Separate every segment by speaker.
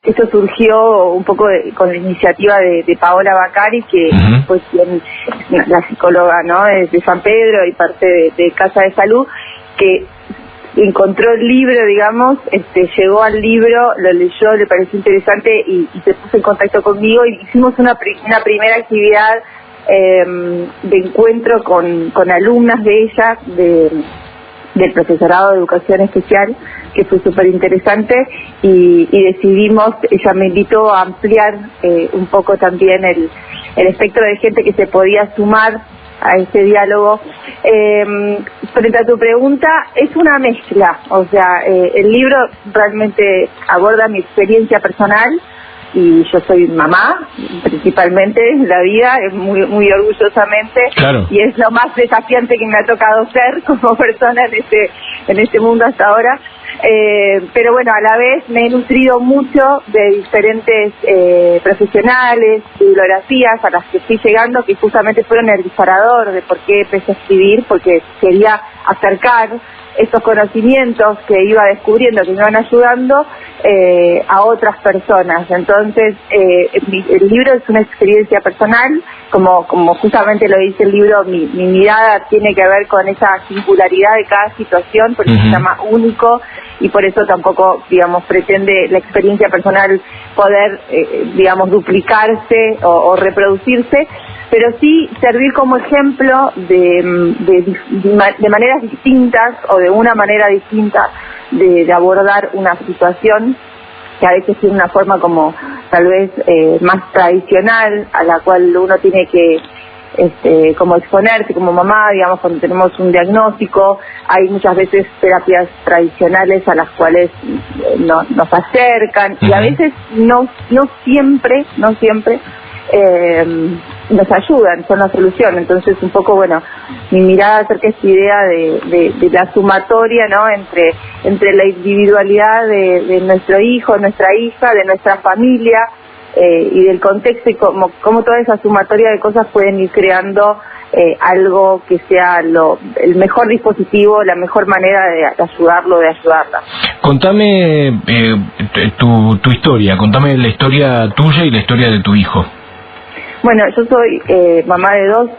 Speaker 1: esto surgió un poco con la iniciativa de Paola Bacari, que fue la psicóloga, ¿no?, de San Pedro y parte de Casa de Salud, que encontró el libro, digamos, llegó al libro, lo leyó, le pareció interesante y se puso en contacto conmigo y hicimos una primera actividad de encuentro con alumnas de ella, del profesorado de educación especial, que fue súper interesante, y decidimos, ella me invitó a ampliar un poco también el espectro de gente que se podía sumar a ese diálogo. Frente a tu pregunta, es una mezcla, o sea, el libro realmente aborda mi experiencia personal, y yo soy mamá, principalmente en la vida, muy, muy orgullosamente,
Speaker 2: claro.
Speaker 1: Y es lo más desafiante que me ha tocado ser como persona en este mundo hasta ahora. Pero bueno, a la vez me he nutrido mucho de diferentes profesionales, bibliografías a las que estoy llegando, que justamente fueron el disparador de por qué empecé a escribir, porque quería acercar estos conocimientos que iba descubriendo, que me iban ayudando a otras personas. Entonces, el libro es una experiencia personal, como justamente lo dice el libro, mi mirada tiene que ver con esa singularidad de cada situación, porque se llama único, y por eso tampoco, digamos, pretende la experiencia personal poder, digamos, duplicarse o reproducirse, pero sí servir como ejemplo de maneras distintas o de una manera distinta de abordar una situación que a veces tiene una forma como tal vez más tradicional, a la cual uno tiene que como exponerse como mamá, digamos, cuando tenemos un diagnóstico. Hay muchas veces terapias tradicionales a las cuales nos acercan, y a veces no siempre nos ayudan, son la solución. Entonces, un poco, bueno, mi mirada acerca de esta idea de la sumatoria, ¿no?, entre la individualidad de nuestro hijo, nuestra hija, de nuestra familia, y del contexto, y cómo toda esa sumatoria de cosas pueden ir creando algo que sea el mejor dispositivo, la mejor manera de ayudarlo, de ayudarla.
Speaker 2: Contame tu historia, contame la historia tuya y la historia de tu hijo.
Speaker 1: Bueno, yo soy mamá de 2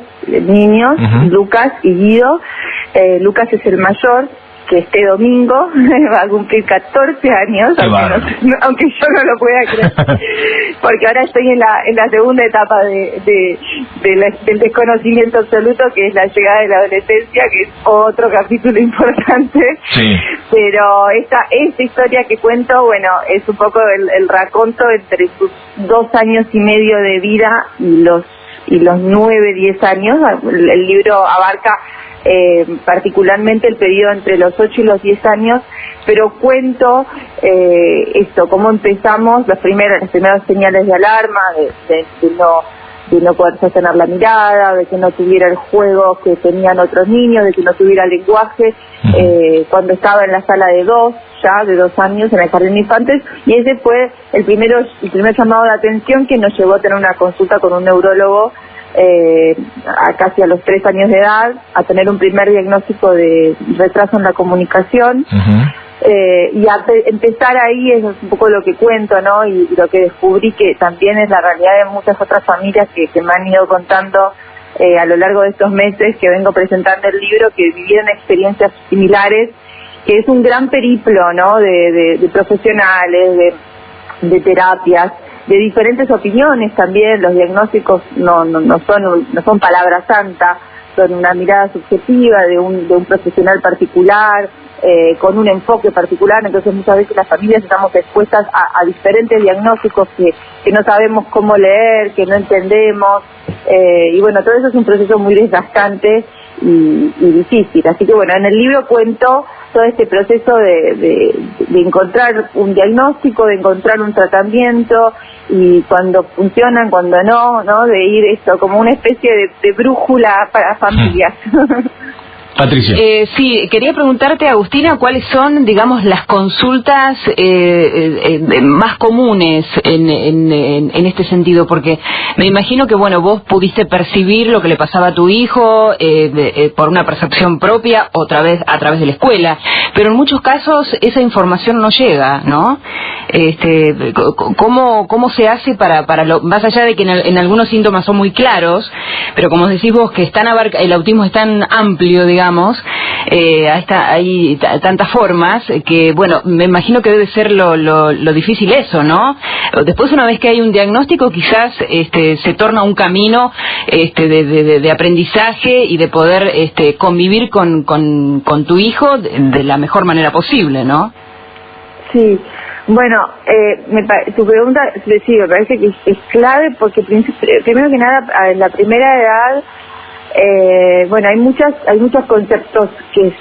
Speaker 1: niños, Lucas y Guido. Lucas es el mayor, que este domingo va a cumplir 14 años, aunque yo no lo pueda creer, porque ahora estoy en la segunda etapa del desconocimiento absoluto, que es la llegada de la adolescencia, que es otro capítulo importante.
Speaker 2: Sí.
Speaker 1: Pero esta historia que cuento, bueno, es un poco el raconto entre sus 2 años y medio de vida y los 9, 10 años. El libro abarca particularmente el periodo entre los 8 y los 10 años, pero cuento cómo empezamos, las primeras señales de alarma, de no poder sostener la mirada, de que no tuviera el juego que tenían otros niños, de que no tuviera lenguaje, cuando estaba en la sala de 2 años en el jardín de infantes, y ese fue el primer llamado de atención que nos llevó a tener una consulta con un neurólogo casi a los 3 años de edad, a tener un primer diagnóstico de retraso en la comunicación. Y a empezar ahí, eso es un poco lo que cuento, ¿no? Y lo que descubrí, que también es la realidad de muchas otras familias que me han ido contando a lo largo de estos meses que vengo presentando el libro, que vivieron experiencias similares, que es un gran periplo, ¿no?, de profesionales, de terapias, de diferentes opiniones también. Los diagnósticos no son palabras santas, son una mirada subjetiva de un profesional particular, con un enfoque particular. Entonces muchas veces las familias estamos expuestas a diferentes diagnósticos que no sabemos cómo leer, que no entendemos, y bueno, todo eso es un proceso muy desgastante y difícil. Así que bueno, en el libro cuento todo este proceso de encontrar un diagnóstico, de encontrar un tratamiento, y cuando funcionan, cuando no, de ir esto como una especie de brújula para familias.
Speaker 2: Patricia.
Speaker 3: Sí, quería preguntarte, Agustina, cuáles son, digamos, las consultas más comunes en este sentido, porque me imagino que, bueno, vos pudiste percibir lo que le pasaba a tu hijo por una percepción propia o a través de la escuela, pero en muchos casos esa información no llega, ¿no? ¿Cómo se hace para más allá de que en algunos síntomas son muy claros, pero como decís vos, que el autismo es tan amplio, digamos, hay tantas formas, que bueno, me imagino que debe ser lo difícil eso, ¿no? Después, una vez que hay un diagnóstico, quizás se torna un camino de aprendizaje y de poder convivir con tu hijo de la mejor manera posible, ¿no?
Speaker 1: Sí, bueno, tu pregunta, sí, me parece que es clave porque primero que nada, en la primera edad, bueno, hay muchos conceptos que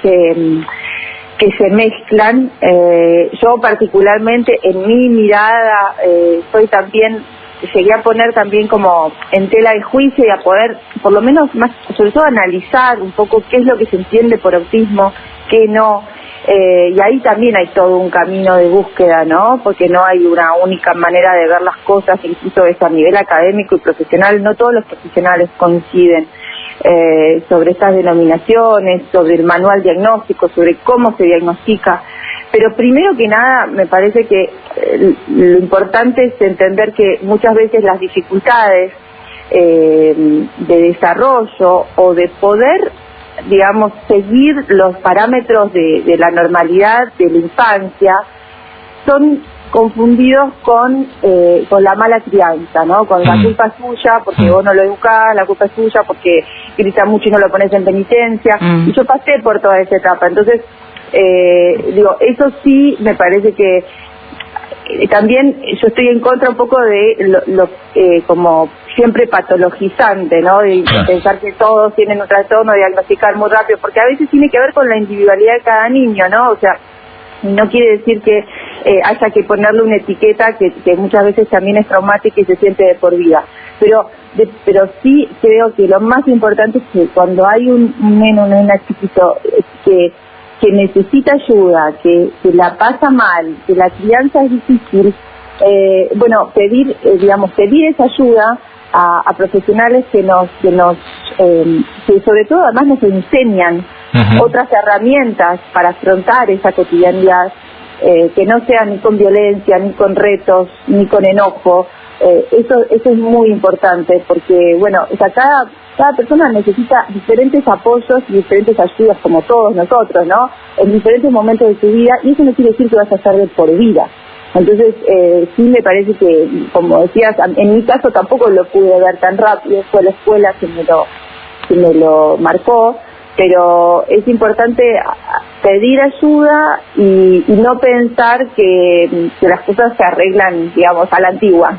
Speaker 1: se mezclan. Yo particularmente en mi mirada llegué a poner también como en tela de juicio y a poder, por lo menos más, sobre todo analizar un poco qué es lo que se entiende por autismo, qué no. Y ahí también hay todo un camino de búsqueda, ¿no? Porque no hay una única manera de ver las cosas, incluso eso a nivel académico y profesional, no todos los profesionales coinciden sobre estas denominaciones, sobre el manual diagnóstico, sobre cómo se diagnostica. Pero primero que nada, me parece que lo importante es entender que muchas veces las dificultades de desarrollo o de poder, digamos, seguir los parámetros de la normalidad de la infancia son confundidos con la mala crianza, ¿no? Con la culpa es suya porque vos no lo educás, la culpa es suya porque grita mucho y no lo pones en penitencia. Y yo pasé por toda esa etapa, entonces digo, eso sí me parece que también yo estoy en contra un poco de lo como siempre patologizante, ¿no? De pensar que todos tienen un trastorno, diagnosticar muy rápido, porque a veces tiene que ver con la individualidad de cada niño, ¿no? O sea, no quiere decir que haya que ponerle una etiqueta que muchas veces también es traumática y se siente de por vida. Pero sí creo que lo más importante es que cuando hay un neno, una nena chiquito que necesita ayuda, que la pasa mal, que la crianza es difícil, bueno, pedir esa ayuda a profesionales que sobre todo además nos enseñan otras herramientas para afrontar esa cotidianidad, que no sea ni con violencia, ni con retos, ni con enojo. Eso es muy importante porque, bueno, o sea, cada persona necesita diferentes apoyos y diferentes ayudas, como todos nosotros, ¿no? En diferentes momentos de su vida, y eso no quiere decir que vas a estar de por vida. Entonces, sí me parece que, como decías, en mi caso tampoco lo pude ver tan rápido, fue la escuela que me lo marcó, pero es importante pedir ayuda y no pensar que las cosas se arreglan, digamos, a la antigua.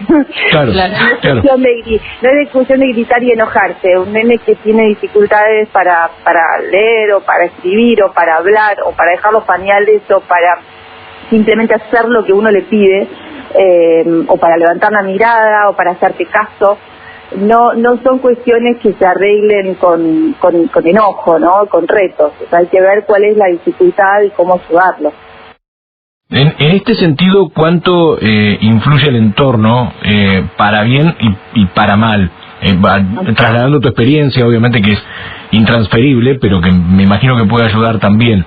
Speaker 2: Claro,
Speaker 1: No es cuestión de gritar y enojarse. Un nene que tiene dificultades para leer o para escribir o para hablar o para dejar los pañales o para simplemente hacer lo que uno le pide, o para levantar la mirada o para hacerte caso, no son cuestiones que se arreglen con enojo, ¿no? Con retos. O sea, hay que ver cuál es la dificultad y cómo ayudarlo.
Speaker 2: En este sentido, ¿cuánto influye el entorno para bien y para mal? Trasladando tu experiencia, obviamente que es intransferible, pero que me imagino que puede ayudar también.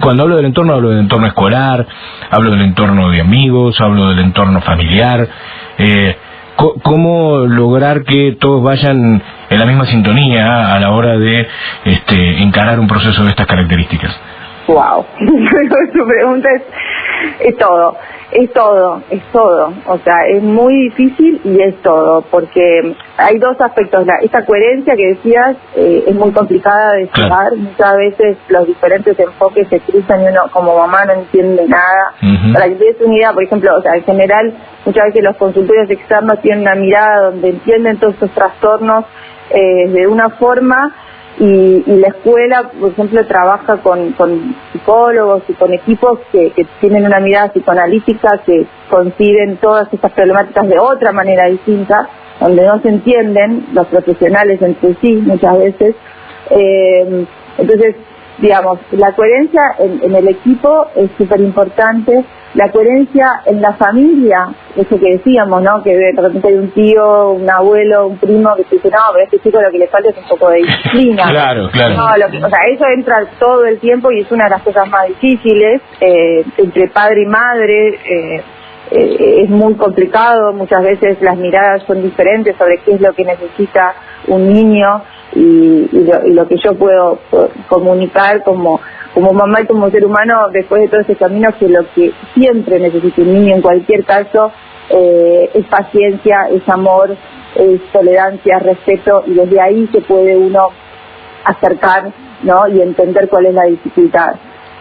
Speaker 2: Cuando hablo del entorno escolar, hablo del entorno de amigos, hablo del entorno familiar. ¿Cómo lograr que todos vayan en la misma sintonía a la hora de encarar un proceso de estas características?
Speaker 1: Wow, tu pregunta es todo. O sea, es muy difícil y es todo, porque hay dos aspectos. Esta coherencia que decías es muy complicada de llevar. Claro. Muchas veces los diferentes enfoques se cruzan y uno como mamá no entiende nada. Para que te des una idea, por ejemplo, o sea, en general, muchas veces los consultorios externos tienen una mirada donde entienden todos estos trastornos de una forma. Y la escuela, por ejemplo, trabaja con psicólogos y con equipos que tienen una mirada psicoanalítica, que conciben todas estas problemáticas de otra manera distinta, donde no se entienden los profesionales entre sí muchas veces. Entonces, digamos, la coherencia en el equipo es súper importante. La coherencia en la familia, eso que decíamos, ¿no? Que de repente hay un tío, un abuelo, un primo que te dice, no, pero a este chico lo que le falta es un poco de disciplina.
Speaker 2: Claro.
Speaker 1: No, o sea, eso entra todo el tiempo y es una de las cosas más difíciles, entre padre y madre, es muy complicado, muchas veces las miradas son diferentes sobre qué es lo que necesita un niño y lo que yo puedo comunicar como mamá y como ser humano después de todo ese camino, que lo que siempre necesita un niño en cualquier caso es paciencia, es amor, es tolerancia, es respeto, y desde ahí se puede uno acercar, ¿no? Y entender cuál es la dificultad.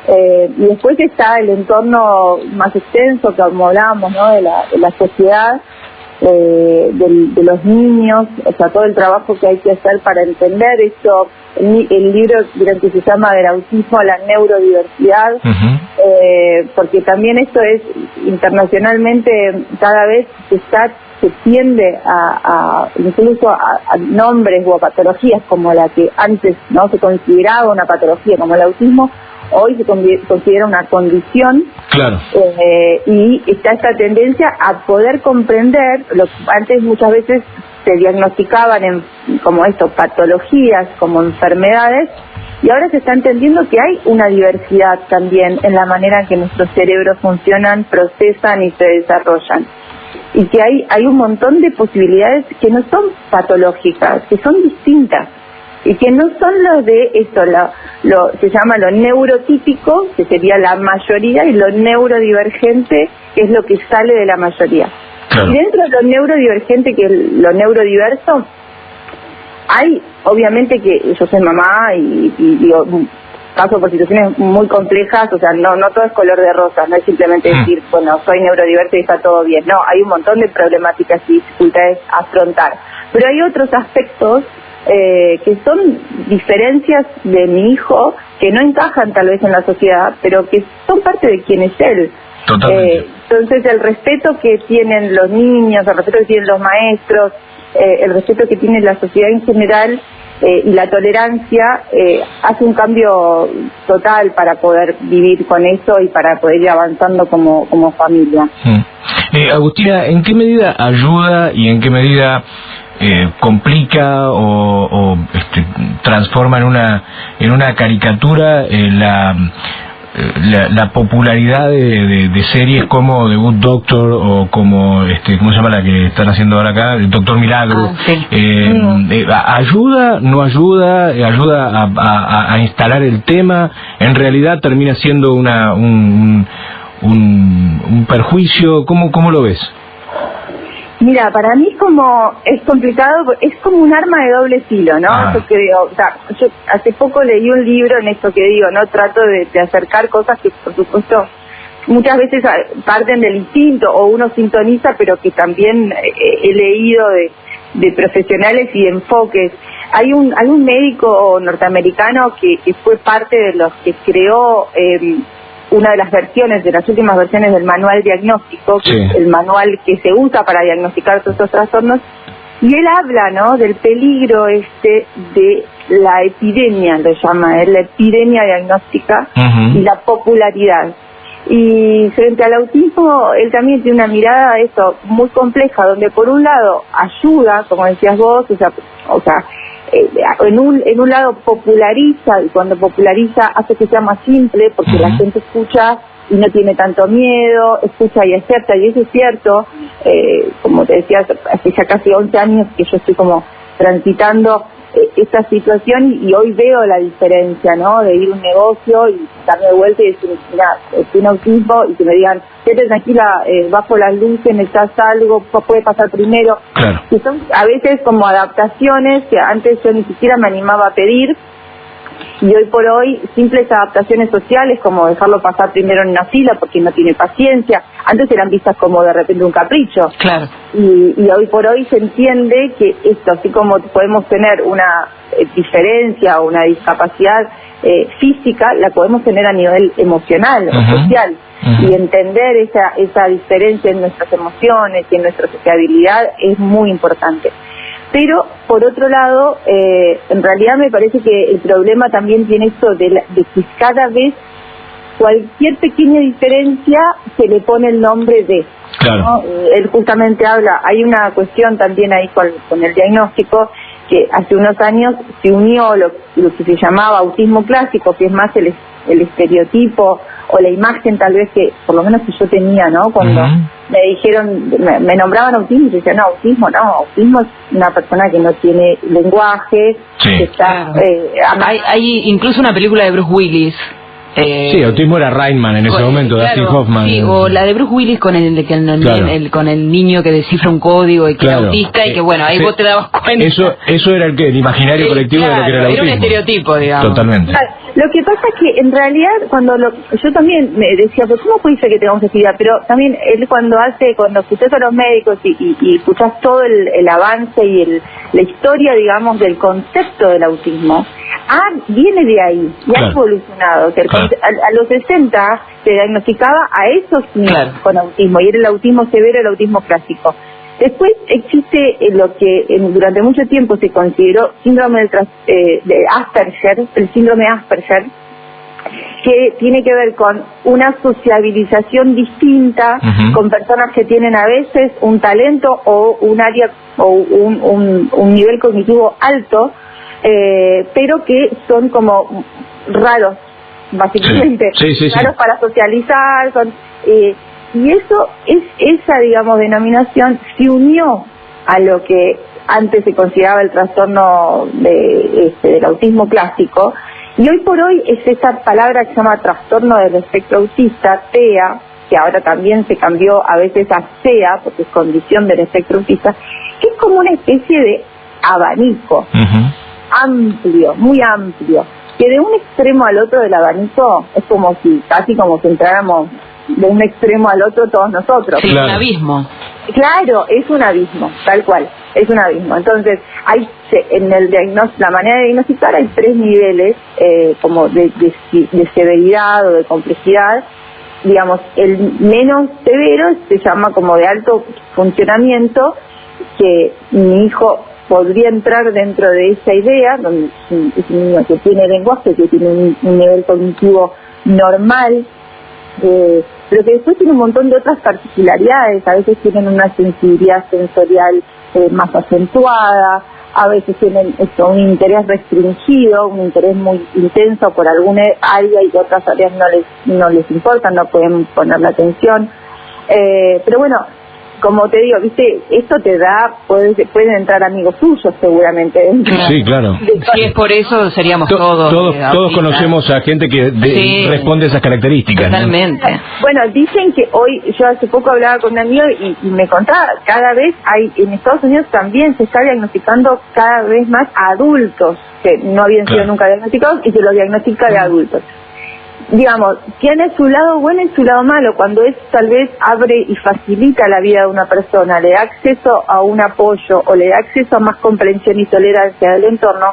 Speaker 1: Y después está el entorno más extenso, que como hablábamos, ¿no? de la sociedad, de los niños, o sea, todo el trabajo que hay que hacer para entender esto. El libro que se llama Del autismo a la neurodiversidad, porque también esto es internacionalmente, cada vez se tiende incluso a nombres o a patologías como la que antes no se consideraba una patología, como el autismo, hoy se considera una condición. Claro. Y está esta tendencia a poder comprender lo que antes muchas veces se diagnosticaban como patologías, como enfermedades, y ahora se está entendiendo que hay una diversidad también en la manera en que nuestros cerebros funcionan, procesan y se desarrollan, y que hay un montón de posibilidades que no son patológicas, que son distintas, y que no son los de esto, se llama lo neurotípico, que sería la mayoría, y lo neurodivergente, que es lo que sale de la mayoría. Claro. Y dentro de lo neurodivergente, que es lo neurodiverso, hay, obviamente, que yo soy mamá y paso por situaciones muy complejas, o sea, no todo es color de rosa, no es simplemente decir, bueno, soy neurodiverso y está todo bien. No, hay un montón de problemáticas y dificultades a afrontar. Pero hay otros aspectos que son diferencias de mi hijo que no encajan tal vez en la sociedad, pero que son parte de quién es él. Entonces el respeto que tienen los niños, el respeto que tienen los maestros, el respeto que tiene la sociedad en general y la tolerancia hace un cambio total para poder vivir con eso y para poder ir avanzando como familia.
Speaker 2: Agustina, ¿en qué medida ayuda y en qué medida complica o transforma en una caricatura la popularidad de series como The Good Doctor o como ¿cómo se llama la que están haciendo ahora acá? El Doctor Milagro. ¿Ayuda? ¿No ayuda? ¿Ayuda a instalar el tema? ¿En realidad termina siendo un perjuicio? ¿Cómo lo ves?
Speaker 1: Mira, para mí es complicado, es como un arma de doble filo, ¿no? Yo creo, o sea, yo hace poco leí un libro en esto que digo, ¿no? Trato de acercar cosas que, por supuesto, muchas veces parten del instinto o uno sintoniza, pero que también he leído de profesionales y de enfoques. Hay un médico norteamericano que fue parte de los que creó una de las versiones, de las últimas versiones del manual diagnóstico, que es el manual que se usa para diagnosticar todos estos trastornos, y él habla, ¿no?, del peligro de la epidemia, lo llama él, la epidemia diagnóstica y la popularidad. Y frente al autismo, él también tiene una mirada a eso muy compleja, donde por un lado ayuda, como decías vos, o sea, en un lado populariza, y cuando populariza hace que sea más simple, porque la gente escucha y no tiene tanto miedo, escucha y acepta, y eso es cierto. Como te decía, hace ya casi 11 años que yo estoy como transitando esta situación, y hoy veo la diferencia, ¿no?, de ir a un negocio y darme de vuelta y decir, mira, tiene autismo, y que me digan, quédate tranquila, bajo las luces, necesitas algo, puede pasar primero. Claro. Que son a veces como adaptaciones que antes yo ni siquiera me animaba a pedir, y hoy por hoy simples adaptaciones sociales, como dejarlo pasar primero en una fila porque no tiene paciencia, antes eran vistas como de repente un capricho. Claro. Y hoy por hoy se entiende que esto, así como podemos tener una diferencia o una discapacidad física, la podemos tener a nivel emocional o social. Y entender esa diferencia en nuestras emociones y en nuestra sociabilidad es muy importante. Pero, por otro lado, en realidad me parece que el problema también tiene esto de que cada vez cualquier pequeña diferencia se le pone el nombre de. Claro. ¿No? Él justamente habla, hay una cuestión también ahí con el diagnóstico, que hace unos años se unió lo que se llamaba autismo clásico, que es más el estereotipo o la imagen tal vez que, por lo menos que yo tenía, ¿no? Cuando me dijeron, me nombraban autismo, y yo decía, no, autismo es una persona que no tiene lenguaje, que está...
Speaker 3: hay incluso una película de Bruce Willis.
Speaker 2: Sí, autismo era Rainman en ese momento, Dustin Hoffman.
Speaker 3: Sí, o la de Bruce Willis con el niño que descifra un código y que es autista y que bueno, ahí vos te dabas cuenta.
Speaker 2: Eso era el imaginario colectivo de lo que era el autismo.
Speaker 3: Era un estereotipo, digamos.
Speaker 2: Totalmente.
Speaker 1: Lo que pasa es que en realidad yo también me decía, pero ¿cómo puede ser que tengamos actividad? Pero también él cuando escuchás a los médicos y escuchás todo el avance y la historia, digamos, del concepto del autismo, viene de ahí y ha evolucionado. Que a los 60 se diagnosticaba a esos niños con autismo y era el autismo severo, el autismo clásico. Después existe lo que durante mucho tiempo se consideró síndrome de Asperger, el síndrome Asperger, que tiene que ver con una sociabilización distinta con personas que tienen a veces un talento o un área o un nivel cognitivo alto, pero que son como raros, básicamente, raros para socializar, y esa, digamos, denominación se unió a lo que antes se consideraba el trastorno del autismo clásico, y hoy por hoy es esa palabra que se llama trastorno del espectro autista, TEA, que ahora también se cambió a veces a SEA, porque es condición del espectro autista, que es como una especie de abanico, amplio, muy amplio, que de un extremo al otro del abanico es casi como si entráramos de un extremo al otro todos nosotros.
Speaker 3: Sí, un abismo.
Speaker 1: Claro, es un abismo, tal cual, es un abismo. Entonces, en la manera de diagnosticar hay 3 niveles como de severidad o de complejidad. Digamos, el menos severo se llama como de alto funcionamiento, que mi hijo podría entrar dentro de esa idea, donde es un niño que tiene lenguaje, que tiene un nivel cognitivo normal, pero que después tiene un montón de otras particularidades. A veces tienen una sensibilidad sensorial más acentuada, a veces tienen un interés restringido, un interés muy intenso por alguna área y otras áreas no les importan, no pueden poner la atención. Pero bueno, como te digo, viste, esto te da, pueden entrar amigos tuyos seguramente.
Speaker 2: Sí, claro.
Speaker 3: Si es por eso, seríamos
Speaker 2: todos conocemos a gente que responde a esas características.
Speaker 3: Totalmente.
Speaker 1: ¿No? Bueno, dicen que hoy, yo hace poco hablaba con un amigo y me contaba, cada vez en Estados Unidos también se está diagnosticando cada vez más a adultos que no habían sido nunca diagnosticados y se los diagnostica de adultos. Digamos, tiene su lado bueno y su lado malo. Cuando tal vez abre y facilita la vida de una persona, le da acceso a un apoyo o le da acceso a más comprensión y tolerancia del entorno,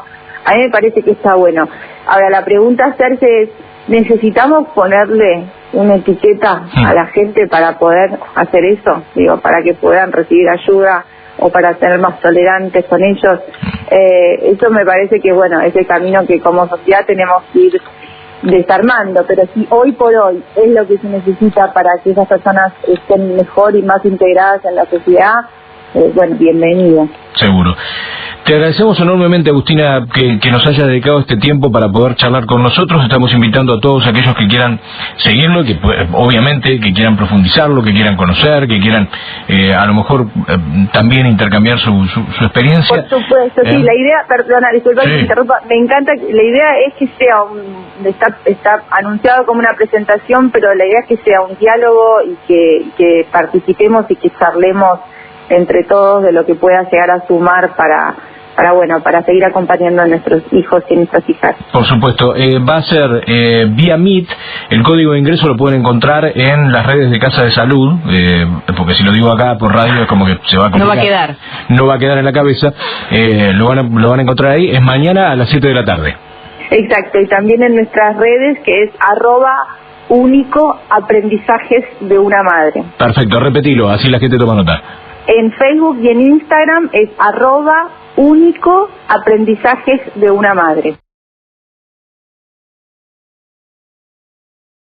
Speaker 1: a mí me parece que está bueno. Ahora, la pregunta a hacerse es, ¿necesitamos ponerle una etiqueta a la gente para poder hacer eso? Digo, para que puedan recibir ayuda o para ser más tolerantes con ellos. Eso me parece que, bueno, es el camino que como sociedad tenemos que ir desarmando, pero si hoy por hoy es lo que se necesita para que esas personas estén mejor y más integradas en la sociedad, bueno, bienvenido.
Speaker 2: Seguro. Te agradecemos enormemente, Agustina, que nos hayas dedicado este tiempo para poder charlar con nosotros. Estamos invitando a todos aquellos que quieran seguirlo, que obviamente que quieran profundizarlo, que quieran conocer, que quieran a lo mejor también intercambiar su experiencia.
Speaker 1: Por supuesto, sí. La idea, perdona, disculpa que me interrumpa, me encanta, la idea es que sea está anunciado como una presentación, pero la idea es que sea un diálogo y que participemos y que charlemos entre todos de lo que pueda llegar a sumar para seguir acompañando a nuestros hijos y nuestras hijas.
Speaker 2: Por supuesto, va a ser vía Meet. El código de ingreso lo pueden encontrar en las redes de Casa de Salud, porque si lo digo acá por radio es como que se va a complicar. No va a quedar en la cabeza. Lo van a encontrar ahí. Es mañana a las 7 de la tarde.
Speaker 1: Exacto, y también en nuestras redes, que es @únicoaprendizajes de una madre.
Speaker 2: Perfecto, repetilo, así la gente toma nota.
Speaker 1: En Facebook y en Instagram es @únicoaprendizajes de una madre.